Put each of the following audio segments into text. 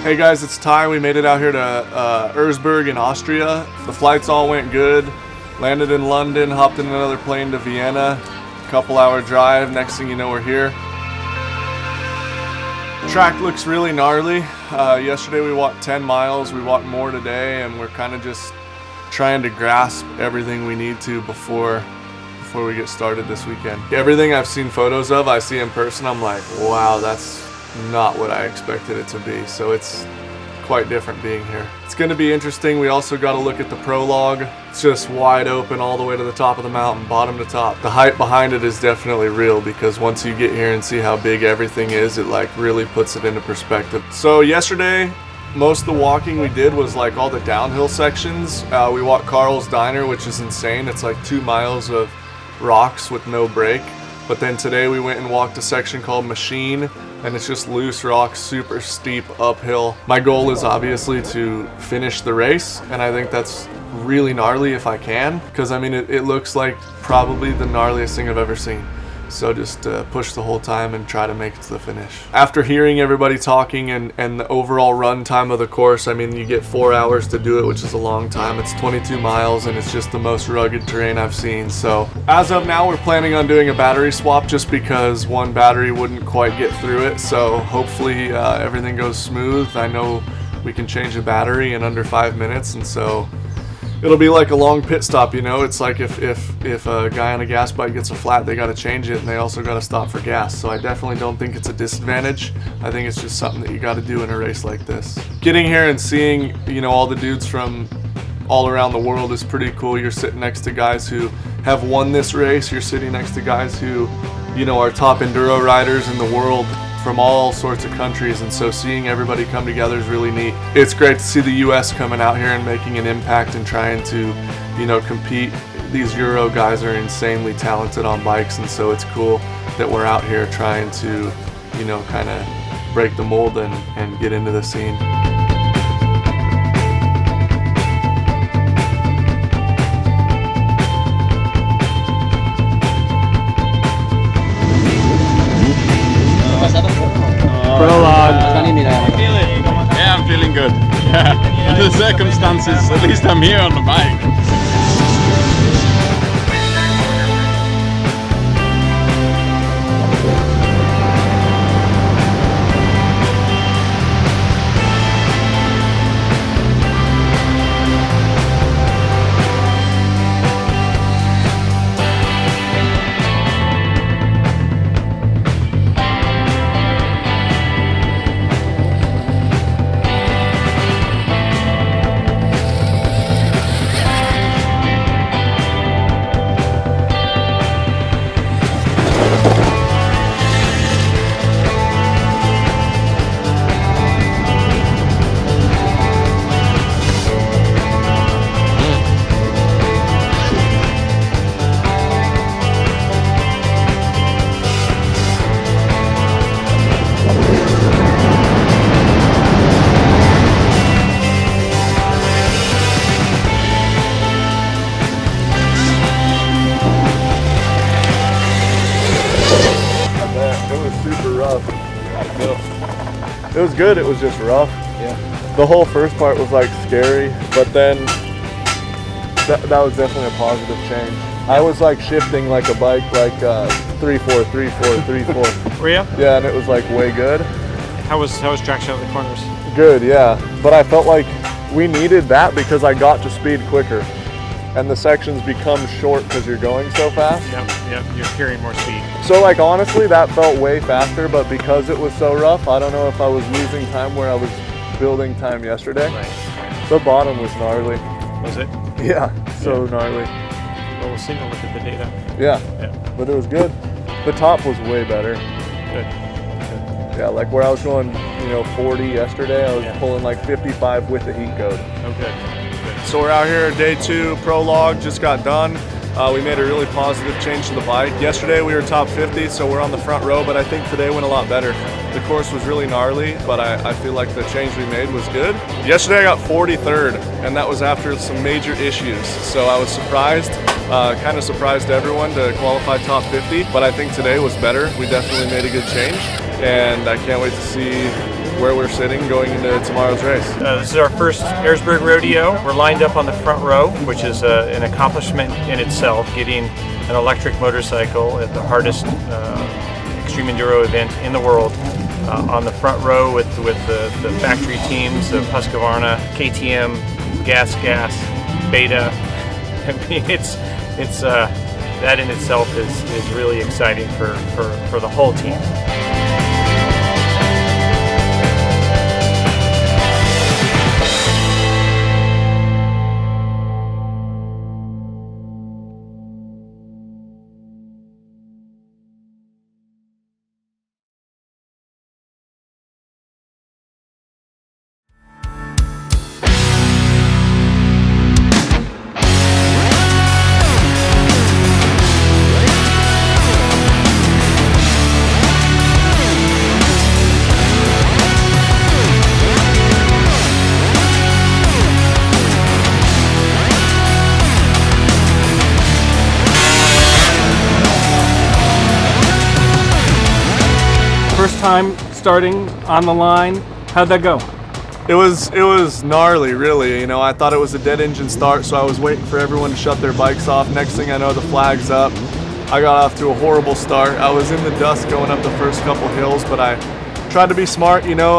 Hey guys, it's Ty. We made it out here to Erzberg in Austria. The flights all went good. Landed in London, hopped in another plane to Vienna. Couple-hour drive. Next thing you know, we're here. Track looks really gnarly. Yesterday we walked 10 miles. We walked more today, and we're kind of just trying to grasp everything we need to before we get started this weekend. Everything I've seen photos of, I see in person, I'm like, wow, that's not what I expected it to be. So it's quite different being here. It's going to be interesting. We also got to look at the prologue. It's just wide open all the way to the top of the mountain, bottom to top. The hype behind it is definitely real, because once you get here and see how big everything is, it like really puts it into perspective. So yesterday, most of the walking we did was like all the downhill sections. We walked Carl's Diner, which is insane. It's like 2 miles of rocks with no break. But then today we went and walked a section called Machine, and it's just loose rocks, super steep uphill. My goal is obviously to finish the race, and I think that's really gnarly if I can, because I mean it looks like probably the gnarliest thing I've ever seen. So just push the whole time and try to make it to the finish. After hearing everybody talking and the overall run time of the course, I mean, you get 4 hours to do it, which is a long time. It's 22 miles, and it's just the most rugged terrain I've seen. So as of now, we're planning on doing a battery swap, just because one battery wouldn't quite get through it. So hopefully everything goes smooth. I know we can change the battery in under 5 minutes, and so it'll be like a long pit stop, you know. It's like if a guy on a gas bike gets a flat, they got to change it, and they also got to stop for gas. So I definitely don't think it's a disadvantage. I think it's just something that you got to do in a race like this. Getting here and seeing, you know, all the dudes from all around the world is pretty cool. You're sitting next to guys who have won this race. You're sitting next to guys who, you know, are top enduro riders in the world from all sorts of countries, and so seeing everybody come together is really neat. It's great to see the US coming out here and making an impact and trying to, you know, compete. These Euro guys are insanely talented on bikes, and so it's cool that we're out here trying to, you know, kind of break the mold and get into the scene. Prologue. Yeah, I'm feeling good. Yeah, under the circumstances, at least I'm here on the bike. It was good. It was just rough. Yeah. The whole first part was like scary, but then that was definitely a positive change. I was like shifting like a bike, like 3-4, 3-4, 3-4. Were you? Yeah, and it was like way good. How was traction at the corners? Good, yeah. But I felt like we needed that because I got to speed quicker, and the sections become short because you're going so fast. Yep, you're carrying more speed. So like honestly, that felt way faster, but because it was so rough, I don't know if I was losing time where I was building time yesterday. Right. The bottom was gnarly. Was it? Yeah, so gnarly. Well, we'll see. We'll look at the data. Yeah, but it was good. The top was way better. Good. Yeah, like where I was going, you know, 40 yesterday, I was Yeah. pulling like 55 with the heat code. Oh, good. So we're out here, day 2 prologue, just got done. We made a really positive change to the bike. Yesterday we were top 50, so we're on the front row, but I think today went a lot better. The course was really gnarly, but I feel like the change we made was good. Yesterday I got 43rd, and that was after some major issues. So I was surprised, kind of surprised everyone to qualify top 50, but I think today was better. We definitely made a good change, and I can't wait to see where we're sitting going into tomorrow's race. This is our first Erzberg Rodeo. We're lined up on the front row, which is an accomplishment in itself, getting an electric motorcycle at the hardest extreme enduro event in the world on the front row with the factory teams of Husqvarna, KTM, Gas, Beta. I mean, it's that in itself is really exciting for the whole team. First time starting on the line, how'd that go? It was gnarly, really. You know, I thought it was a dead engine start, so I was waiting for everyone to shut their bikes off. Next thing I know, the flag's up. I got off to a horrible start. I was in the dust going up the first couple hills, but I tried to be smart. You know,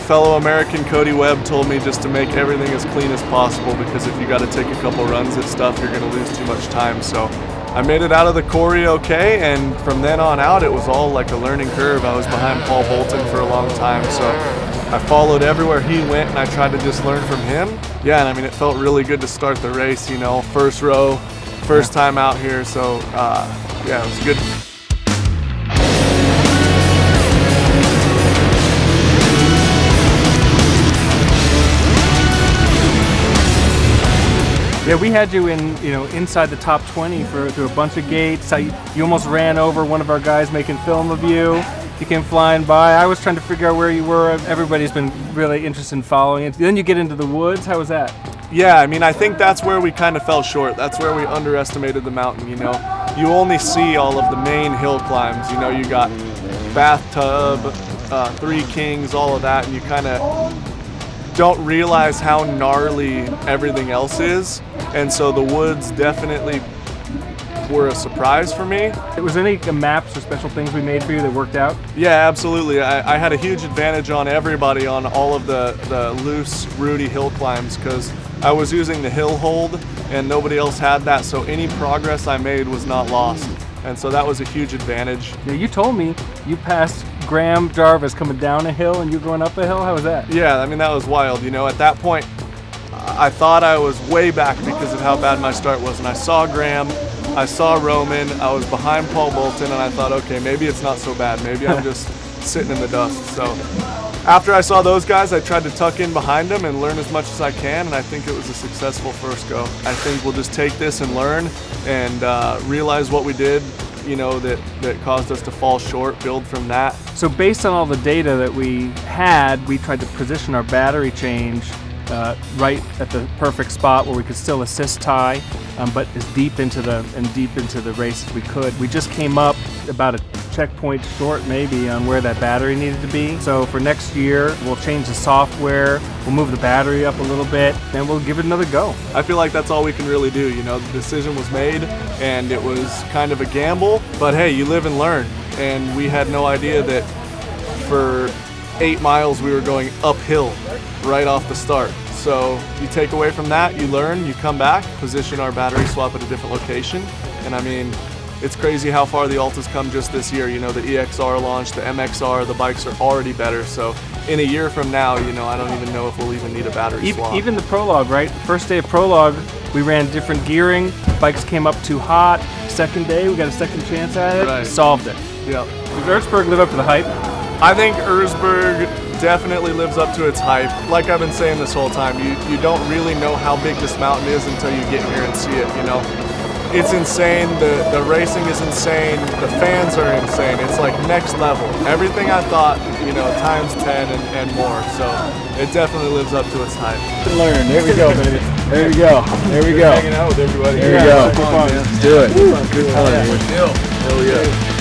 fellow American Cody Webb told me just to make everything as clean as possible, because if you got to take a couple runs at stuff, you're going to lose too much time. So I made it out of the quarry okay, and from then on out, it was all like a learning curve. I was behind Paul Bolton for a long time, so I followed everywhere he went, and I tried to just learn from him. Yeah, and I mean, it felt really good to start the race, you know, first row, first time out here, so yeah, it was good. Yeah, we had you in, inside the top 20 through a bunch of gates. You almost ran over one of our guys making film of you. You came flying by. I was trying to figure out where you were. Everybody's been really interested in following it. Then you get into the woods. How was that? Yeah, I mean, I think that's where we kind of fell short. That's where we underestimated the mountain, you know. You only see all of the main hill climbs. You know, you got Bathtub, Three Kings, all of that, and you kind of don't realize how gnarly everything else is. And so the woods definitely were a surprise for me. Was there any maps or special things we made for you that worked out? Yeah, absolutely. I had a huge advantage on everybody on all of the loose, rooty hill climbs, because I was using the hill hold and nobody else had that, so any progress I made was not lost. And so that was a huge advantage. Yeah, you told me you passed Graham Jarvis coming down a hill and you going up a hill. How was that? Yeah, I mean, that was wild. You know, at that point, I thought I was way back because of how bad my start was. And I saw Graham, I saw Roman, I was behind Paul Bolton, and I thought, okay, maybe it's not so bad. Maybe I'm just sitting in the dust. So after I saw those guys, I tried to tuck in behind them and learn as much as I can, and I think it was a successful first go. I think we'll just take this and learn and realize what we did, you know, that caused us to fall short, build from that. So based on all the data that we had, we tried to position our battery change right at the perfect spot where we could still assist Ty, but as deep into the race as we could. We just came up about a checkpoint short maybe on where that battery needed to be. So for next year, we'll change the software, we'll move the battery up a little bit, and we'll give it another go. I feel like that's all we can really do. You know, the decision was made and it was kind of a gamble, but hey, you live and learn. And we had no idea that for 8 miles we were going uphill right off the start. So you take away from that, you learn, you come back, position our battery swap at a different location. And I mean, it's crazy how far the Alta's come just this year. You know, the EXR launched, the MXR, the bikes are already better. So in a year from now, you know, I don't even know if we'll even need a battery swap. Even the Prologue, right? First day of Prologue, we ran different gearing, bikes came up too hot. Second day, we got a second chance at it, Right. Solved it. Yeah. Did Erzberg live up to the hype? I think Erzberg definitely lives up to its hype. Like I've been saying this whole time, you don't really know how big this mountain is until you get here and see it, you know. It's insane, the racing is insane, the fans are insane. It's like next level. Everything I thought, you know, times 10 and more. So it definitely lives up to its hype. Learn. There we go, baby. There we go. There we go. Hanging out with everybody. There we go. Come on, man. Let's do it. Good time. Hell yeah.